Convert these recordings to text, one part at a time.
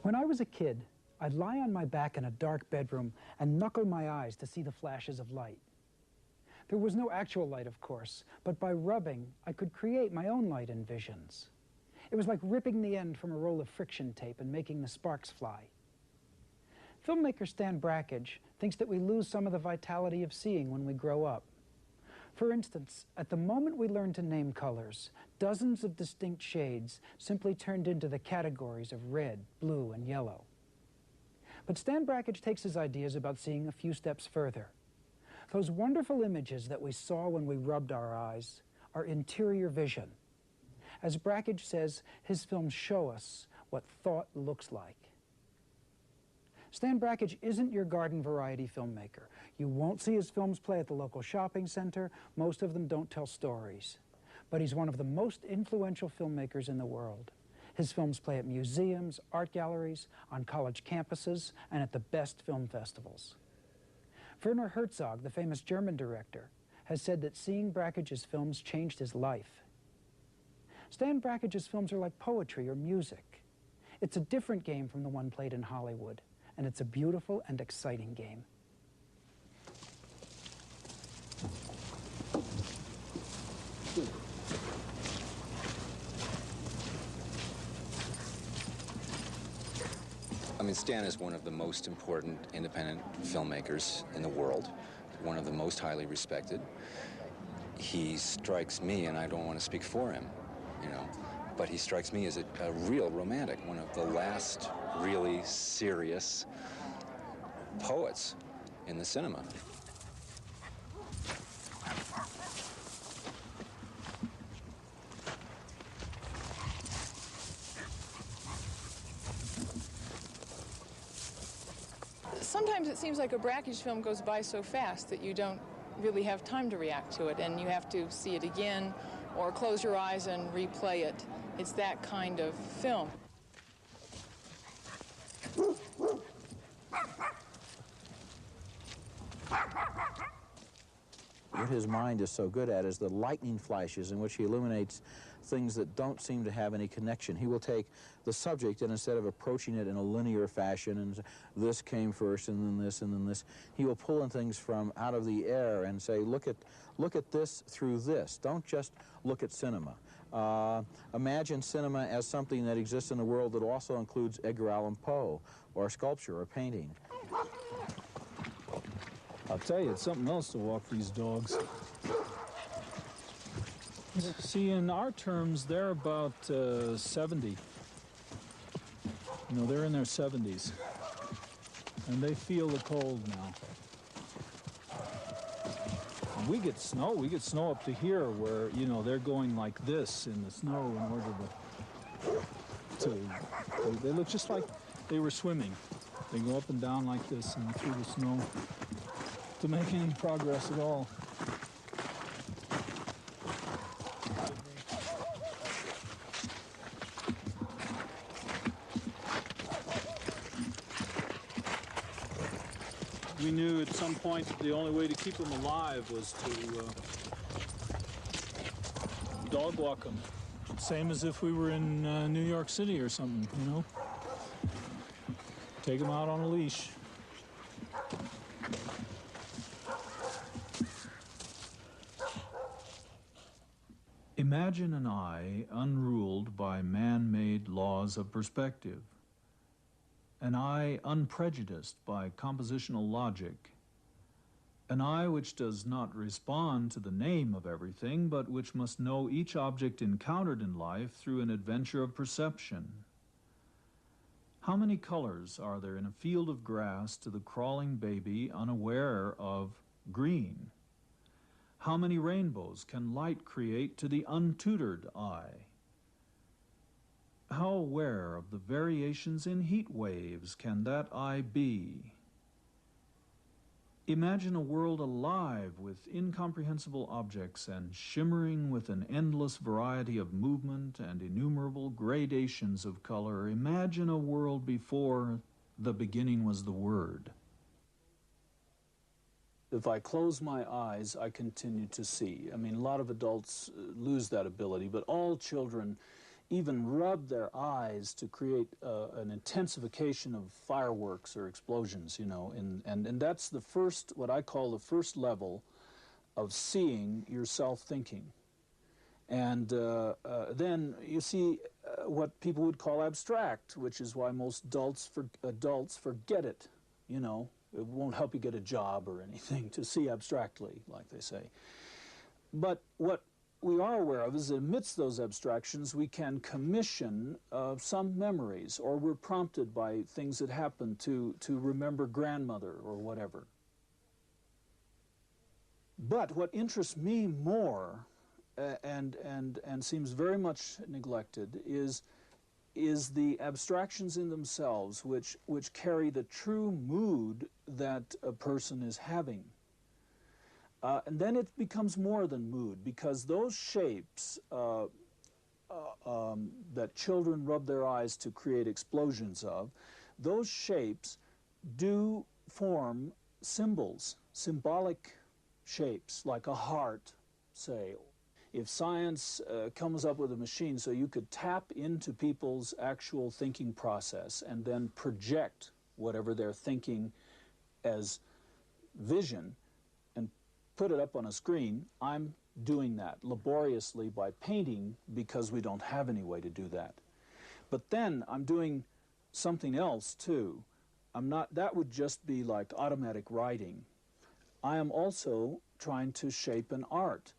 When I was a kid, I'd lie on my back in a dark bedroom and knuckle my eyes to see the flashes of light. There was no actual light, of course, but by rubbing, I could create my own light and visions. It was like ripping the end from a roll of friction tape and making the sparks fly. Filmmaker Stan Brakhage thinks that we lose some of the vitality of seeing when we grow up. For instance, at the moment we learn to name colors, dozens of distinct shades simply turned into the categories of red, blue, and yellow. But Stan Brakhage takes his ideas about seeing a few steps further. Those wonderful images that we saw when we rubbed our eyes are interior vision. As Brakhage says, his films show us what thought looks like. Stan Brakhage isn't your garden variety filmmaker. You won't see his films play at the local shopping center. Most of them don't tell stories. But he's one of the most influential filmmakers in the world. His films play at museums, art galleries, on college campuses, and at the best film festivals. Werner Herzog, the famous German director, has said that seeing Brakhage's films changed his life. Stan Brakhage's films are like poetry or music. It's a different game from the one played in Hollywood. And it's a beautiful and exciting game. I mean, Stan is one of the most important independent filmmakers in the world, one of the most highly respected. He strikes me, and I don't want to speak for him, you know, but he strikes me as a real romantic, one of the last really serious poets in the cinema. Sometimes it seems like a Brakhage film goes by so fast that you don't really have time to react to it, and you have to see it again or close your eyes and replay it. It's that kind of film. What his mind is so good at is the lightning flashes in which he illuminates things that don't seem to have any connection. He will take the subject and instead of approaching it in a linear fashion and this came first and then this and then this, he will pull in things from out of the air and say, look at this through this. Don't just look at cinema. Imagine cinema as something that exists in a world that also includes Edgar Allan Poe or sculpture or painting. I'll tell you, it's something else to walk these dogs. See, in our terms, they're about 70. You know, they're in their 70s. And they feel the cold now. We get snow up to here where, you know, they're going like this in the snow in order they look just like they were swimming. They go up and down like this and through the snow to make any progress at all. We knew at some point that the only way to keep them alive was to dog walk them. Same as if we were in New York City or something, you know? Take them out on a leash. Imagine an eye unruled by man-made laws of perspective. An eye unprejudiced by compositional logic. An eye which does not respond to the name of everything, but which must know each object encountered in life through an adventure of perception. How many colors are there in a field of grass to the crawling baby unaware of green? How many rainbows can light create to the untutored eye? How aware of the variations in heat waves can that eye be? Imagine a world alive with incomprehensible objects and shimmering with an endless variety of movement and innumerable gradations of color. Imagine a world before the beginning was the word. If I close my eyes, I continue to see. I mean, a lot of adults lose that ability, but all children even rub their eyes to create an intensification of fireworks or explosions, you know, and that's the first, what I call the first level of seeing yourself thinking. And then you see what people would call abstract, which is why most adults forget it, you know. It won't help you get a job or anything to see abstractly, like they say. But what we are aware of is that amidst those abstractions we can commission some memories, or we're prompted by things that happen to remember grandmother or whatever. But what interests me more and seems very much neglected is the abstractions in themselves which carry the true mood that a person is having. And then it becomes more than mood, because those shapes that children rub their eyes to create explosions of, those shapes do form symbols, symbolic shapes, like a heart, say. If science comes up with a machine so you could tap into people's actual thinking process and then project whatever they're thinking as vision and put it up on a screen, I'm doing that laboriously by painting, because we don't have any way to do that. But then I'm doing something else too. That would just be like automatic writing. I am also trying to shape an art.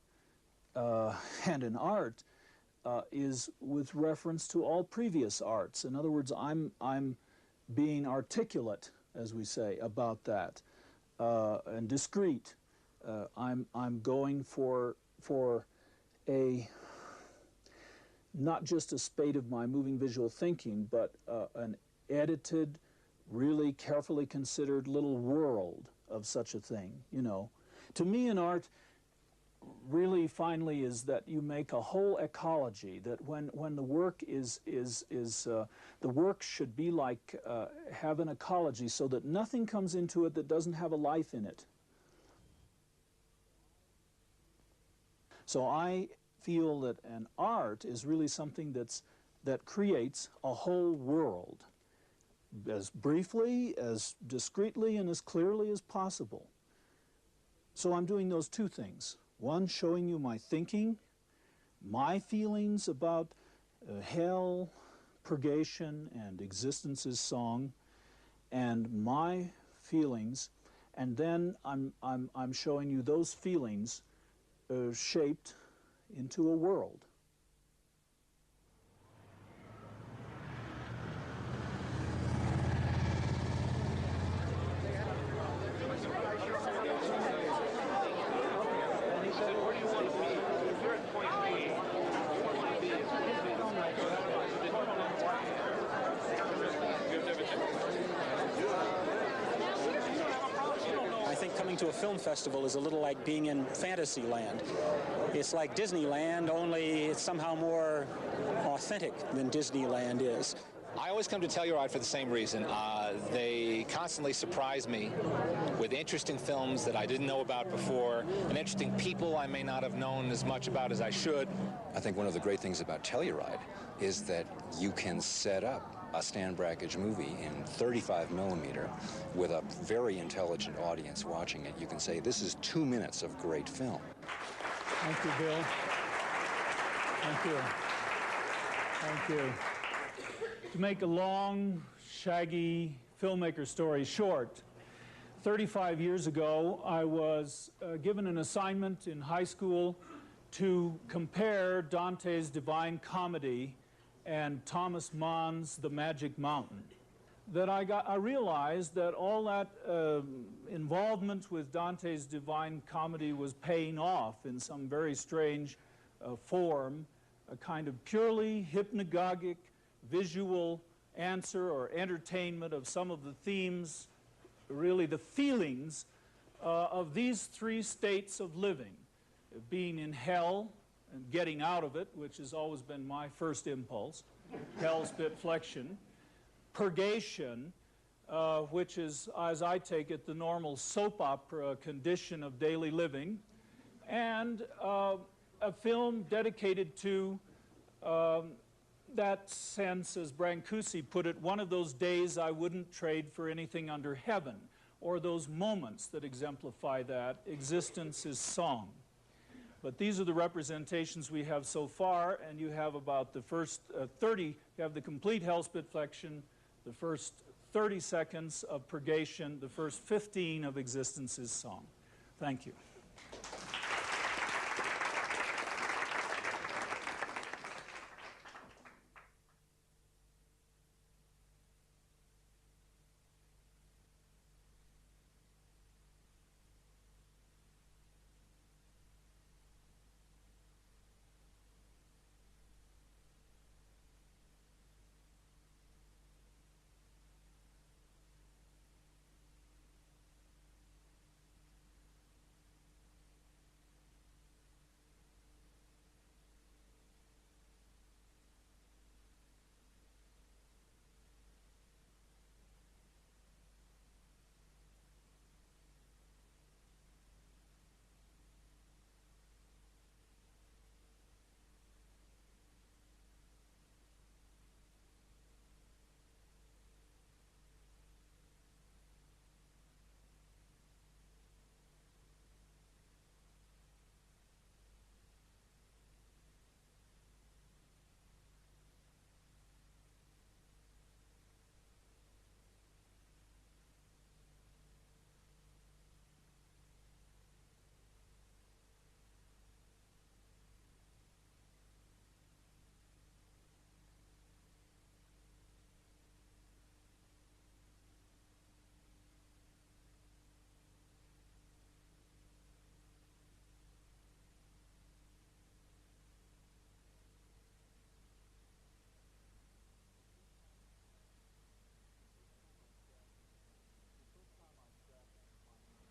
And an art is with reference to all previous arts. In other words, I'm being articulate, as we say, about that, and discreet. I'm going for a not just a spate of my moving visual thinking, but an edited, really carefully considered little world of such a thing. You know, to me, an art really finally is that you make a whole ecology, that when the work the work should be like have an ecology, so that nothing comes into it that doesn't have a life in it. So I feel that an art is really something that creates a whole world, as briefly, as discreetly, and as clearly as possible. So I'm doing those two things. One, showing you my thinking, my feelings about hell, purgation, and existence's song, and my feelings, and then I'm showing you those feelings shaped into a world. To a film festival is a little like being in Fantasyland. It's like Disneyland, only it's somehow more authentic than Disneyland is. I always come to Telluride for the same reason. They constantly surprise me with interesting films that I didn't know about before, and interesting people I may not have known as much about as I should. I think one of the great things about Telluride is that you can set up a Stan Brakhage movie in 35 millimeter with a very intelligent audience watching it. You can say, this is 2 minutes of great film. Thank you, Bill. Thank you. Thank you. To make a long, shaggy filmmaker story short, 35 years ago, I was given an assignment in high school to compare Dante's Divine Comedy and Thomas Mann's The Magic Mountain. That I realized that all that involvement with Dante's Divine Comedy was paying off in some very strange form, a kind of purely hypnagogic, visual answer or entertainment of some of the themes, really the feelings of these three states of living. Being in hell and getting out of it, which has always been my first impulse, hell's pit flexion, purgation, which is, as I take it, the normal soap opera condition of daily living, and a film dedicated to that sense, as Brancusi put it, one of those days I wouldn't trade for anything under heaven, or those moments that exemplify that. Existence is song. But these are the representations we have so far, and you have about the first 30, you have the complete hell's pit flexion, the first 30 seconds of purgation, the first 15 of Existence is Song. Thank you.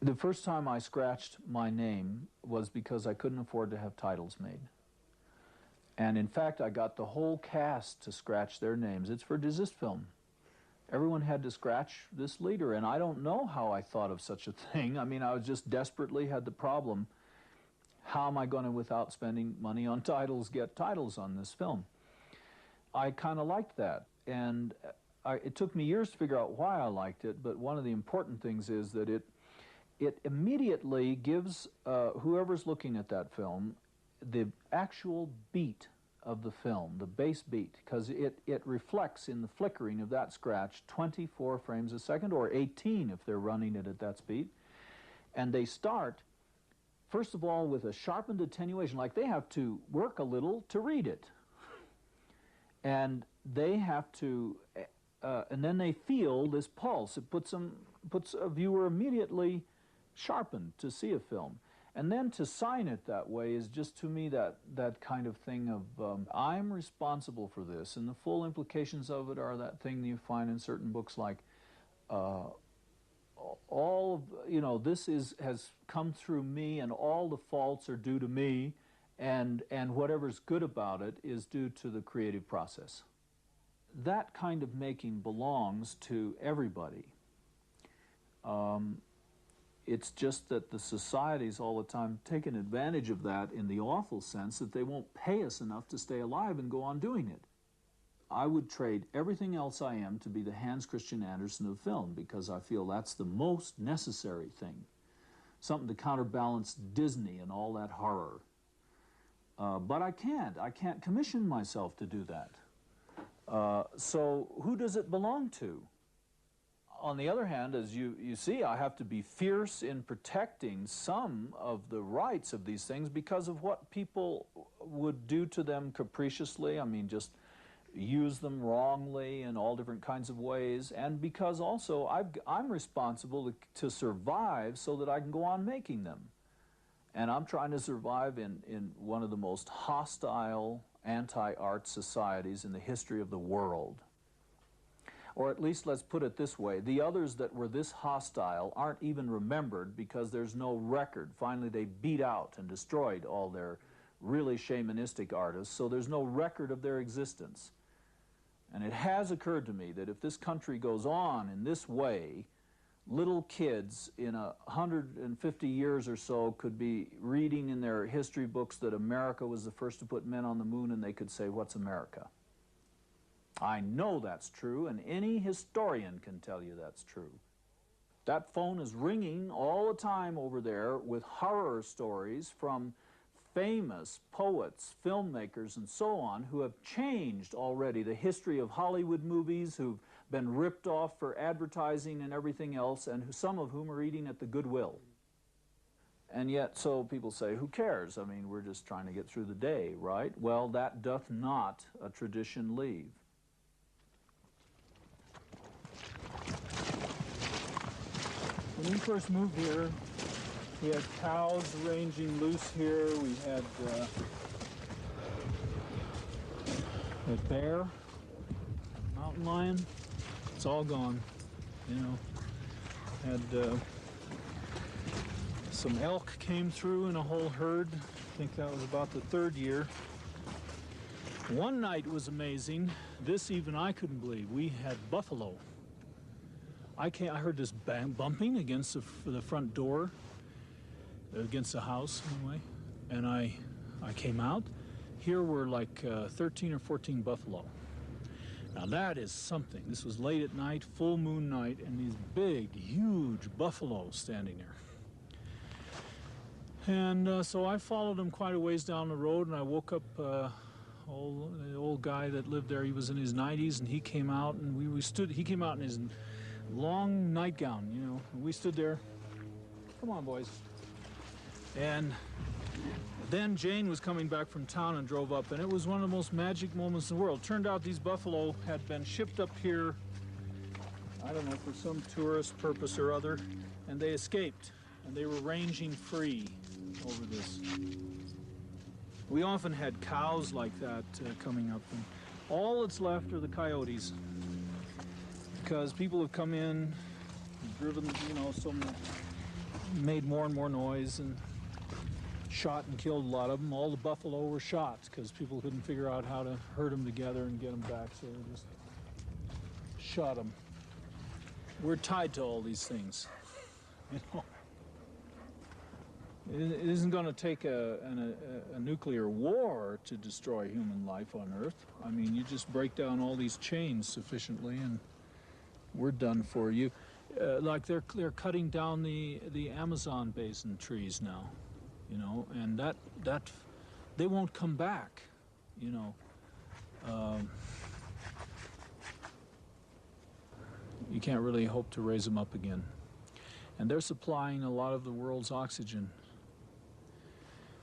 The first time I scratched my name was because I couldn't afford to have titles made. And in fact, I got the whole cast to scratch their names. It's for desist film. Everyone had to scratch this leader, and I don't know how I thought of such a thing. I mean, I was just desperately had the problem, how am I going to, without spending money on titles, get titles on this film? I kind of liked that, and it took me years to figure out why I liked it, but one of the important things is that it immediately gives whoever's looking at that film the actual beat of the film, the bass beat, because it reflects in the flickering of that scratch 24 frames a second, or 18 if they're running it at that speed. And they start, first of all, with a sharpened attenuation, like they have to work a little to read it. And they have to, and then they feel this pulse. It puts a viewer immediately sharpened to see a film. And then to sign it that way is just, to me, that kind of thing of, I'm responsible for this, and the full implications of it are that thing that you find in certain books like, all of, this has come through me, and all the faults are due to me, and whatever's good about it is due to the creative process. That kind of making belongs to everybody. It's just that the society's all the time taking advantage of that in the awful sense that they won't pay us enough to stay alive and go on doing it. I would trade everything else I am to be the Hans Christian Andersen of film, because I feel that's the most necessary thing. Something to counterbalance Disney and all that horror. But I can't commission myself to do that. So who does it belong to? On the other hand, as you see, I have to be fierce in protecting some of the rights of these things because of what people would do to them capriciously. I mean, just use them wrongly in all different kinds of ways, and because also I'm responsible to survive so that I can go on making them. And I'm trying to survive in one of the most hostile anti-art societies in the history of the world. Or at least let's put it this way, the others that were this hostile aren't even remembered because there's no record. Finally, they beat out and destroyed all their really shamanistic artists, so there's no record of their existence. And it has occurred to me that if this country goes on in this way, little kids in 150 years or so could be reading in their history books that America was the first to put men on the moon, and they could say, "What's America?" I know that's true, and any historian can tell you that's true. That phone is ringing all the time over there with horror stories from famous poets, filmmakers, and so on, who have changed already the history of Hollywood movies, who've been ripped off for advertising and everything else, and some of whom are eating at the goodwill. And yet, so people say, who cares? I mean, we're just trying to get through the day, right? Well, that doth not a tradition leave. When we first moved here, we had cows ranging loose here. We had a bear, mountain lion. It's all gone, you know. Had some elk came through in a whole herd. I think that was about the third year. One night was amazing. This even I couldn't believe. We had buffalo. I heard this bumping against the front door, against the house anyway, and I came out. Here were like 13 or 14 buffalo. Now that is something. This was late at night, full moon night, and these big, huge buffaloes standing there. And so I followed them quite a ways down the road, and I woke up the old guy that lived there. He was in his 90s, and he came out, and he came out in his long nightgown, you know. And we stood there. Come on, boys. And then Jane was coming back from town and drove up, and it was one of the most magic moments in the world. Turned out these buffalo had been shipped up here, I don't know, for some tourist purpose or other, and they escaped, and they were ranging free over this. We often had cows like that coming up, and all that's left are the coyotes, because people have come in, driven, you know, made more and more noise, and shot and killed a lot of them. All the buffalo were shot because people couldn't figure out how to herd them together and get them back, so they just shot them. We're tied to all these things, you know. It isn't going to take a nuclear war to destroy human life on Earth. I mean, you just break down all these chains sufficiently, and we're done for you. Like they're cutting down the Amazon basin trees now, you know, and that they won't come back, you know. You can't really hope to raise them up again. And they're supplying a lot of the world's oxygen.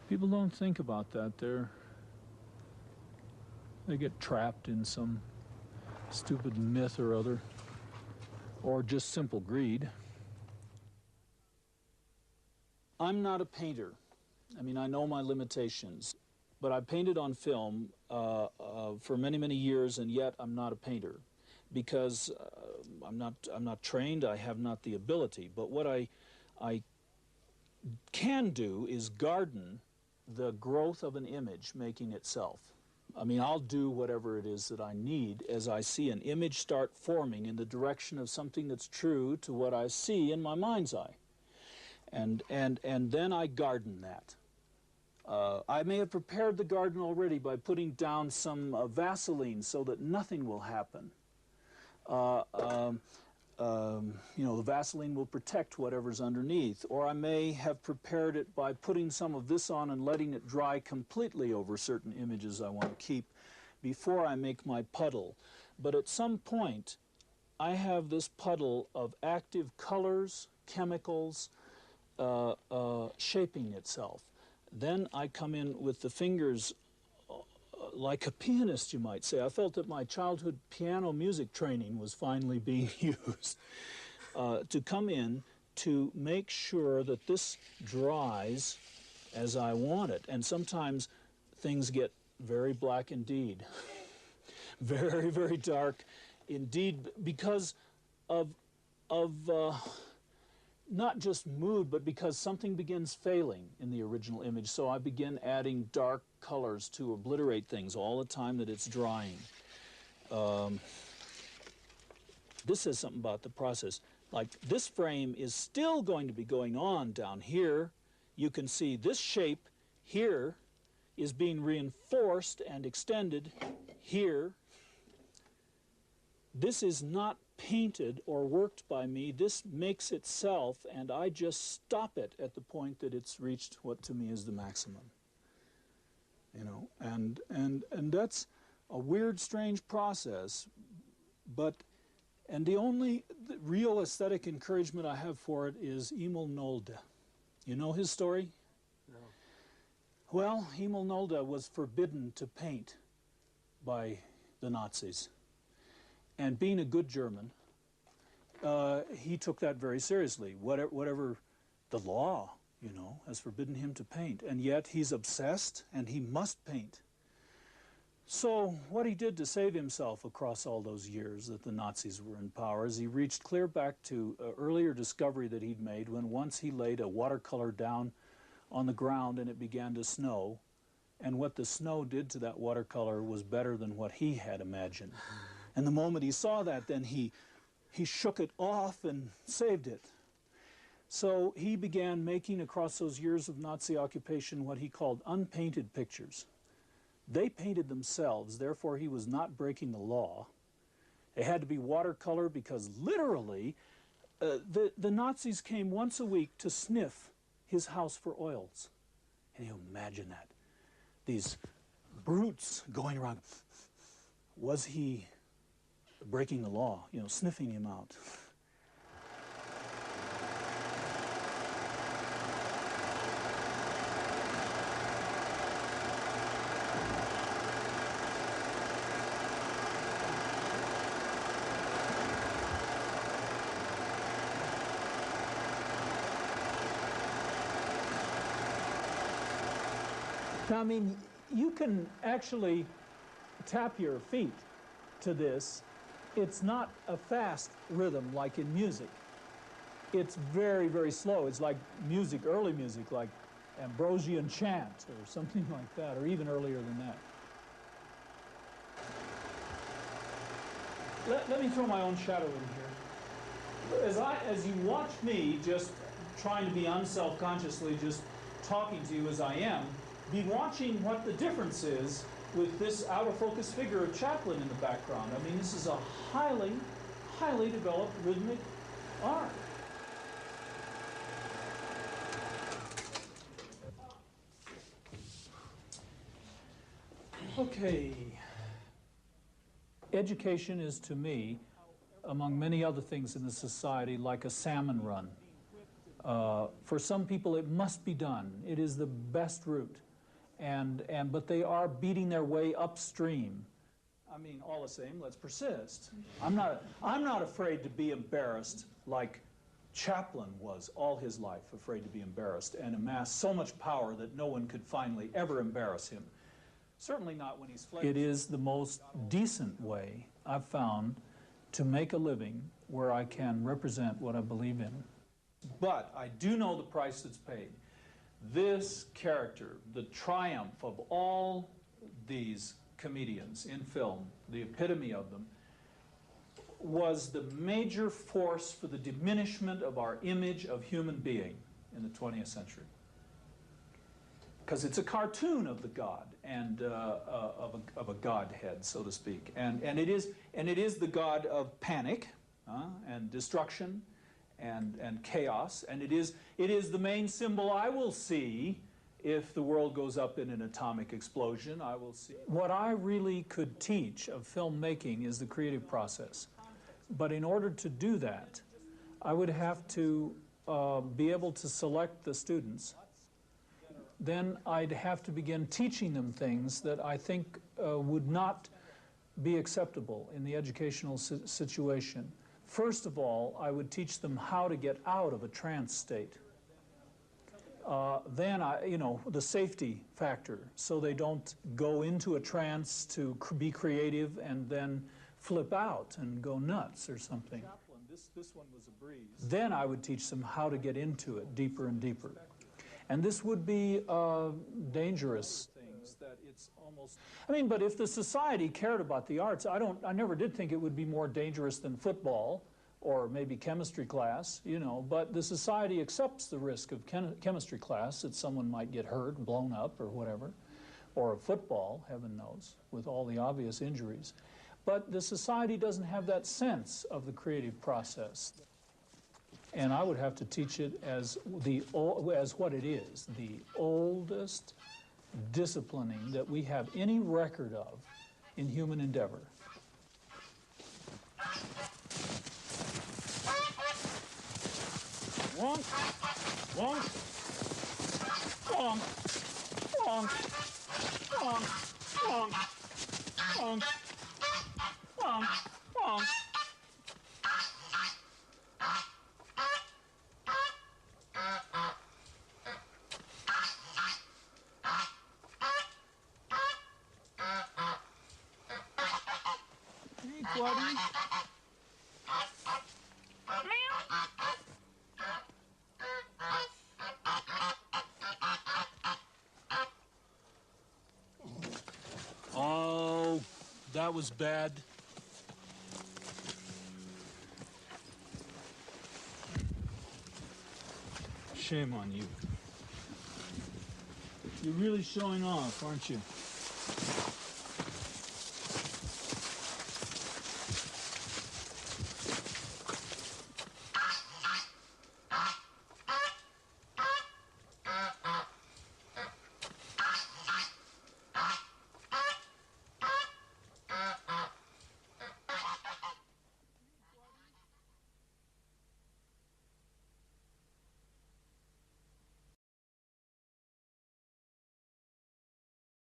People don't think about that. They get trapped in some stupid myth or other, or just simple greed. I'm not a painter. I mean, I know my limitations, but I painted on film for many, many years, and yet I'm not a painter because I'm not trained. I have not the ability. But what I can do is garden the growth of an image making itself. I mean, I'll do whatever it is that I need as I see an image start forming in the direction of something that's true to what I see in my mind's eye. And then I garden that. I may have prepared the garden already by putting down some Vaseline so that nothing will happen. You know, the Vaseline will protect whatever's underneath. Or I may have prepared it by putting some of this on and letting it dry completely over certain images I want to keep before I make my puddle. But at some point, I have this puddle of active colors, chemicals, shaping itself. Then I come in with the fingers like a pianist, you might say. I felt that my childhood piano music training was finally being used to come in to make sure that this dries as I want it. And sometimes things get very black indeed. Very, very dark indeed, because of not just mood, but because something begins failing in the original image. So I begin adding dark colors to obliterate things all the time that it's drying. This says something about the process. Like, this frame is still going to be going on down here. You can see this shape here is being reinforced and extended here. This is not painted or worked by me. This makes itself, and I just stop it at the point that it's reached what to me is the maximum. You know, and that's a weird, strange process, but, and the only real aesthetic encouragement I have for it is Emil Nolde. You know his story? No. Well, Emil Nolde was forbidden to paint by the Nazis. And being a good German, he took that very seriously. Whatever the law, you know, has forbidden him to paint. And yet he's obsessed and he must paint. So what he did to save himself across all those years that the Nazis were in power is he reached clear back to an earlier discovery that he'd made when once he laid a watercolor down on the ground and it began to snow. And what the snow did to that watercolor was better than what he had imagined. And the moment he saw that, then he shook it off and saved it. So he began making, across those years of Nazi occupation, what he called unpainted pictures. They painted themselves, therefore he was not breaking the law. They had to be watercolor because literally the Nazis came once a week to sniff his house for oils. Can you imagine that? These brutes going around. Was he breaking the law, you know, sniffing him out? Now, I mean, you can actually tap your feet to this. It's not a fast rhythm like in music. It's very, very slow. It's like music, early music, like Ambrosian chant or something like that, or even earlier than that. Let me throw my own shadow in here. As you watch me just trying to be unself-consciously just talking to you as I am, be watching what the difference is with this out-of-focus figure of Chaplin in the background. I mean, this is a highly, highly developed rhythmic art. Okay. Education is, to me, among many other things in the society, like a salmon run. For some people, it must be done. It is the best route. But they are beating their way upstream. I mean, all the same, let's persist. I'm not afraid to be embarrassed like Chaplin was all his life, afraid to be embarrassed and amassed so much power that no one could finally ever embarrass him. Certainly not when he's fledged. It is the most decent way I've found to make a living where I can represent what I believe in. But I do know the price that's paid. This character, the triumph of all these comedians in film, the epitome of them, was the major force for the diminishment of our image of human being in the 20th century. Because it's a cartoon of the god and of a godhead, so to speak, and it is the god of panic and destruction and chaos, and it is the main symbol I will see if the world goes up in an atomic explosion. I will see. What I really could teach of filmmaking is the creative process, but in order to do that, I would have to be able to select the students. Then I'd have to begin teaching them things that I think would not be acceptable in the educational situation. First of all, I would teach them how to get out of a trance state. Then, the safety factor, so they don't go into a trance to be creative and then flip out and go nuts or something. This one was a breeze. Then I would teach them how to get into it deeper and deeper. And this would be dangerous things that it's almost... but if the society cared about the arts, I never did think it would be more dangerous than football or maybe chemistry class, but the society accepts the risk of chemistry class, that someone might get hurt, blown up or whatever, or of football, heaven knows, with all the obvious injuries. But the society doesn't have that sense of the creative process. And I would have to teach it as what it is, the oldest disciplining that we have any record of in human endeavor. Wonk, wonk, wonk, wonk, wonk, wonk, wonk, wonk, wonk. Hey, buddy. Oh, that was bad. Shame on you. You're really showing off, aren't you?